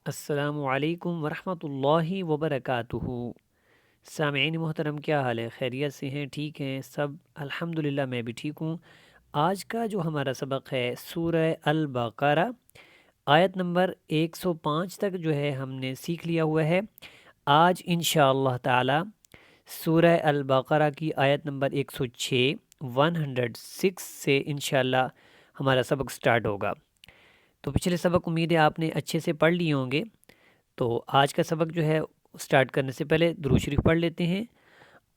السلام علیکم ورحمۃ اللہ وبرکاتہ۔ سامعین محترم، کیا حال ہے؟ خیریت سے ہیں؟ ٹھیک ہیں سب؟ الحمدللہ میں بھی ٹھیک ہوں۔ آج کا جو ہمارا سبق ہے سورہ البقرہ، آیت نمبر 105 تک جو ہے ہم نے سیکھ لیا ہوا ہے۔ آج انشاءاللہ تعالی سورہ البقرہ کی آیت نمبر 106 سے انشاءاللہ ہمارا سبق سٹارٹ ہوگا۔ تو پچھلے سبق امید ہے آپ نے اچھے سے پڑھ لیے ہوں گے۔ تو آج کا سبق جو ہے سٹارٹ کرنے سے پہلے درود شریف پڑھ لیتے ہیں۔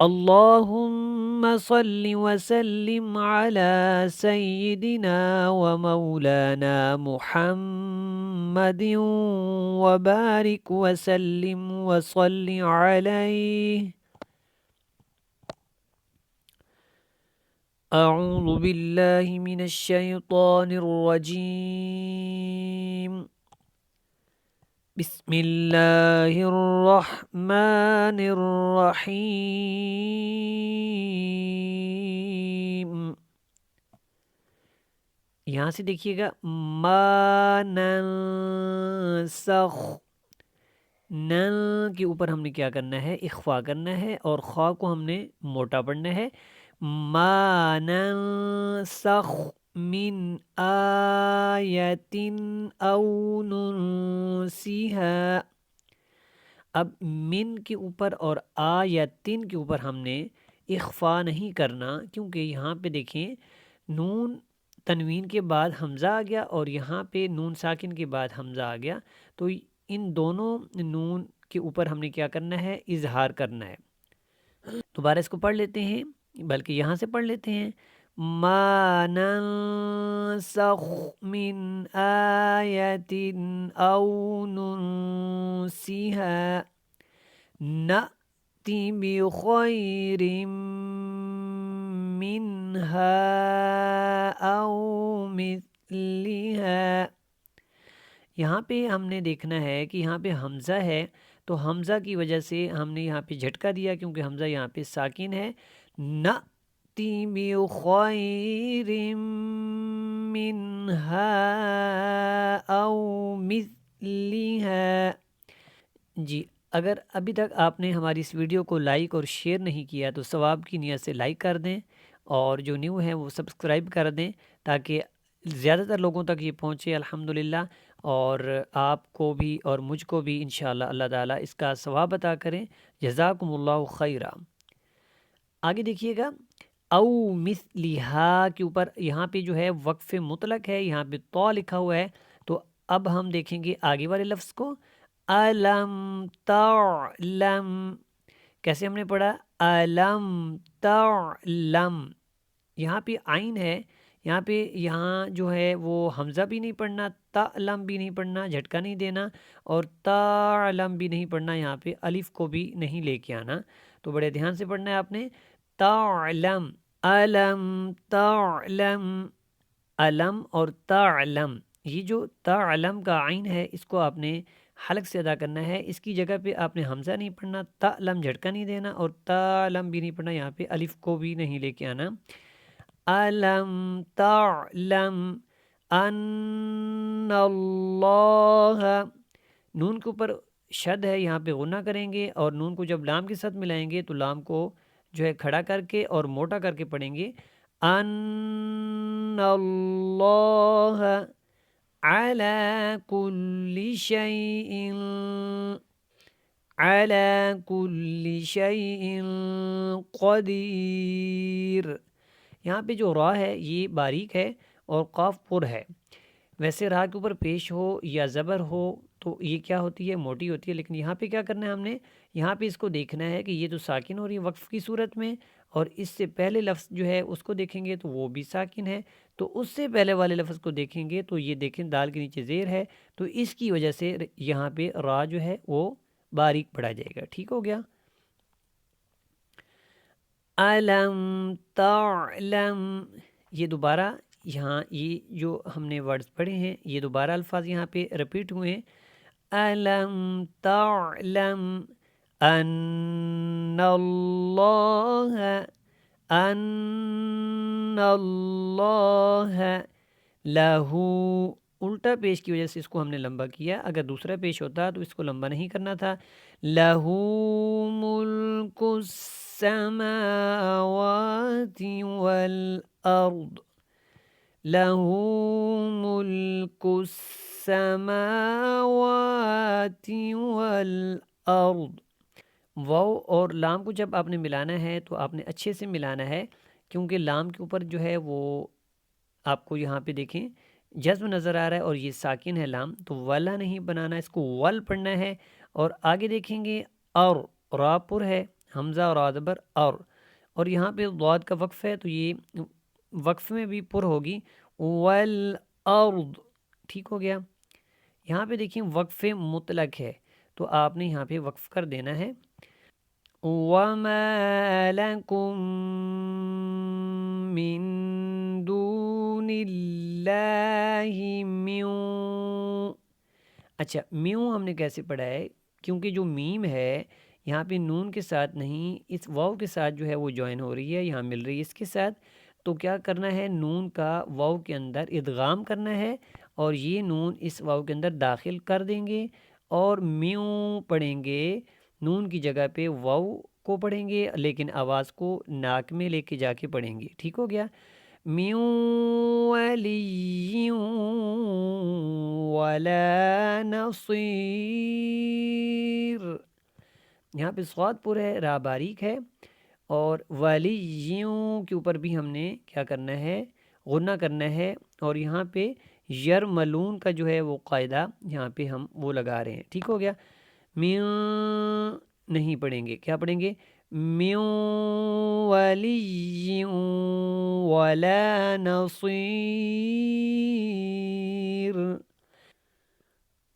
اللہم صل وسلم علی سیدنا و مولانا محمد وبارک وسلم وصل علیہ۔ اعوذ باللہ من الشیطان الرجیم، بسم اللہ الرحمن الرحیم۔ یہاں سے دیکھیے گا، ما ننسخ، نن کے اوپر ہم نے کیا کرنا ہے؟ اخفا کرنا ہے، اور خا کو ہم نے موٹا پڑھنا ہے۔ ما ننسخ من آیت او ننسیہا۔ اب من کے اوپر اور آیتن کے اوپر ہم نے اخفا نہیں کرنا، کیونکہ یہاں پہ دیکھیں نون تنوین کے بعد حمزہ آ گیا، اور یہاں پہ نون ساکن کے بعد حمزہ آ گیا، تو ان دونوں نون کے اوپر ہم نے کیا کرنا ہے؟ اظہار کرنا ہے۔ دوبارہ اس کو پڑھ لیتے ہیں، بلکہ یہاں سے پڑھ لیتے ہیں۔ ما ننسخ من آیت او ننسیہا نأتی بخیر منہا او مثلہا۔ یہاں پہ ہم نے دیکھنا ہے کہ یہاں پہ حمزہ ہے، تو حمزہ کی وجہ سے ہم نے یہاں پہ جھٹکا دیا، کیونکہ حمزہ یہاں پہ ساکن ہے۔ نأتی بخیر منہا او مثلہا۔ جی، اگر ابھی تک آپ نے ہماری اس ویڈیو کو لائک اور شیئر نہیں کیا تو ثواب کی نیت سے لائک کر دیں، اور جو نیو ہیں وہ سبسکرائب کر دیں، تاکہ زیادہ تر لوگوں تک یہ پہنچے الحمدللہ، اور آپ کو بھی اور مجھ کو بھی انشاءاللہ اللہ تعالیٰ اس کا ثواب عطا کریں۔ جزاکم اللہ خیرہ۔ آگے دیکھیے گا، او مثلہا کے اوپر یہاں پہ جو ہے وقف مطلق ہے، یہاں پہ تو لکھا ہوا ہے، تو اب ہم دیکھیں گے آگے والے لفظ کو۔ الم تعلم، کیسے ہم نے پڑھا؟ الم تعلم، یہاں پہ عین ہے، یہاں پہ جو ہے وہ حمزہ بھی نہیں پڑھنا، تعلم بھی نہیں پڑھنا، جھٹکا نہیں دینا، اور تعلم بھی نہیں پڑھنا، یہاں پہ الف کو بھی نہیں لے کے آنا، تو بڑے دھیان سے پڑھنا ہے آپ نے۔ تعلم، الم تعلم، علم اور تعلم، یہ جو تعلم کا عین ہے اس کو آپ نے حلق سے ادا کرنا ہے، اس کی جگہ پہ آپ نے حمزہ نہیں پڑھنا، تعلم جھٹکا نہیں دینا، اور تعلم بھی نہیں پڑھنا، یہاں پہ الف کو بھی نہیں لے کے آنا۔ الم تعلم ان اللہ، نون کے اوپر شد ہے، یہاں پہ غنہ کریں گے، اور نون کو جب لام کے ساتھ ملائیں گے تو لام کو جو ہے کھڑا کر کے اور موٹا کر کے پڑھیں گے۔ ان اللہ علی کل شیء، علی کل شیء قدیر۔ یہاں پہ جو را ہے یہ باریک ہے اور قاف پر ہے، ویسے را کے اوپر پیش ہو یا زبر ہو تو یہ کیا ہوتی ہے؟ موٹی ہوتی ہے، لیکن یہاں پہ کیا کرنا ہے ہم نے؟ یہاں پہ اس کو دیکھنا ہے کہ یہ تو ساکن ہو رہی ہے وقف کی صورت میں، اور اس سے پہلے لفظ جو ہے اس کو دیکھیں گے تو وہ بھی ساکن ہے، تو اس سے پہلے والے لفظ کو دیکھیں گے تو یہ دیکھیں دال کے نیچے زیر ہے، تو اس کی وجہ سے یہاں پہ را جو ہے وہ باریک پڑھا جائے گا۔ ٹھیک ہو گیا؟ الم تعلم، یہ دوبارہ یہاں یہ جو ہم نے ورڈز پڑھے ہیں یہ دوبارہ الفاظ یہاں پہ رپیٹ ہوئے ہیں۔ الم تعلم ان اللہ، ان اللہ لہو، الٹا پیش کی وجہ سے اس کو ہم نے لمبا کیا، اگر دوسرا پیش ہوتا تو اس کو لمبا نہیں کرنا تھا۔ لَهُ مُلْكُ السَّمَاوَاتِ وَالْأَرْضِ، لَهُ مُلْكُ السَّمَاوَاتِ وَالْأَرْضِ۔ واو اور لام کو جب آپ نے ملانا ہے تو آپ نے اچھے سے ملانا ہے، کیونکہ لام کے اوپر جو ہے وہ آپ کو یہاں پہ دیکھیں جزم نظر آ رہا ہے اور یہ ساکن ہے لام، تو ولا نہیں بنانا، اس کو ول پڑھنا ہے۔ اور آگے دیکھیں گے اور را پر ہے، حمزہ اور آدبر اور یہاں پہ ضاد کا وقف ہے تو یہ وقف میں بھی پر ہوگی، والارض، ٹھیک ہو گیا۔ یہاں پہ دیکھیں وقف مطلق ہے تو آپ نے یہاں پہ وقف کر دینا ہے۔ وَمَا لَكُم مِّن دُونِ اللَّهِ مِن، اچھا میوں ہم نے کیسے پڑھا ہے، کیونکہ جو میم ہے یہاں پہ نون کے ساتھ نہیں، اس واو کے ساتھ جو ہے وہ جوائن ہو رہی ہے، یہاں مل رہی ہے اس کے ساتھ، تو کیا کرنا ہے، نون کا واو کے اندر ادغام کرنا ہے اور یہ نون اس واو کے اندر داخل کر دیں گے اور میوں پڑھیں گے، نون کی جگہ پہ واو کو پڑھیں گے لیکن آواز کو ناک میں لے کے جا کے پڑھیں گے، ٹھیک ہو گیا۔ من ولی ولا نصیر، یہاں پہ صاد پر ہے، را باریک ہے، اور ولیوں کے اوپر بھی ہم نے کیا کرنا ہے، غنہ کرنا ہے، اور یہاں پہ یرملون کا جو ہے وہ قاعدہ یہاں پہ ہم وہ لگا رہے ہیں، ٹھیک ہو گیا۔ میوں نہیں پڑھیں گے، کیا پڑھیں گے، میوں ولی ولا نصیر،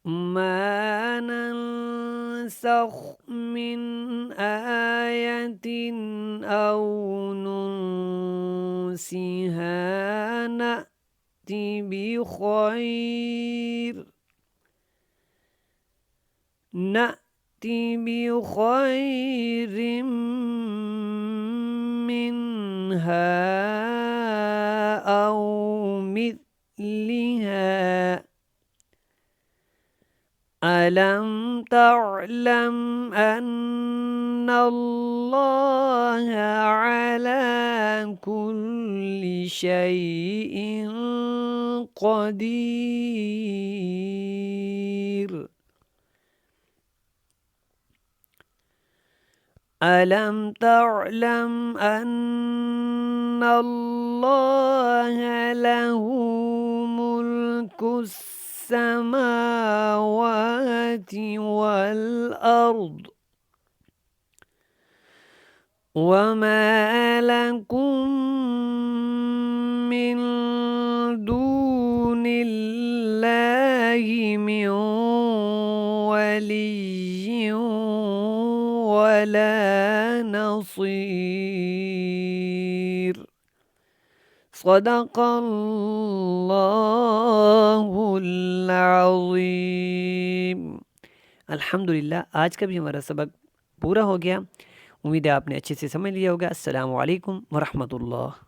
ما ننسخ من آیت او ننسها نأتی بخیر، نأتی بخیر منها او مثلها، أَلَمْ تَعْلَمْ أَنَّ اللَّهَ عَلَى كُلِّ شَيْءٍ قَدِيرٌ، أَلَمْ تَعْلَمْ أَنَّ اللَّهَ لَهُ مُلْكُ السَّمَاوَاتِ وَالْأَرْضِ وَمَا لَكُم مِّن دُونِ اللَّهِ مِن وَلِيٍّ وَلَا نَصِيرٍ۔ صدق اللہ العظیم۔ الحمدللہ آج کا بھی ہمارا سبق پورا ہو گیا، امید ہے آپ نے اچھے سے سمجھ لیا ہوگا۔ السلام علیکم ورحمۃ اللہ۔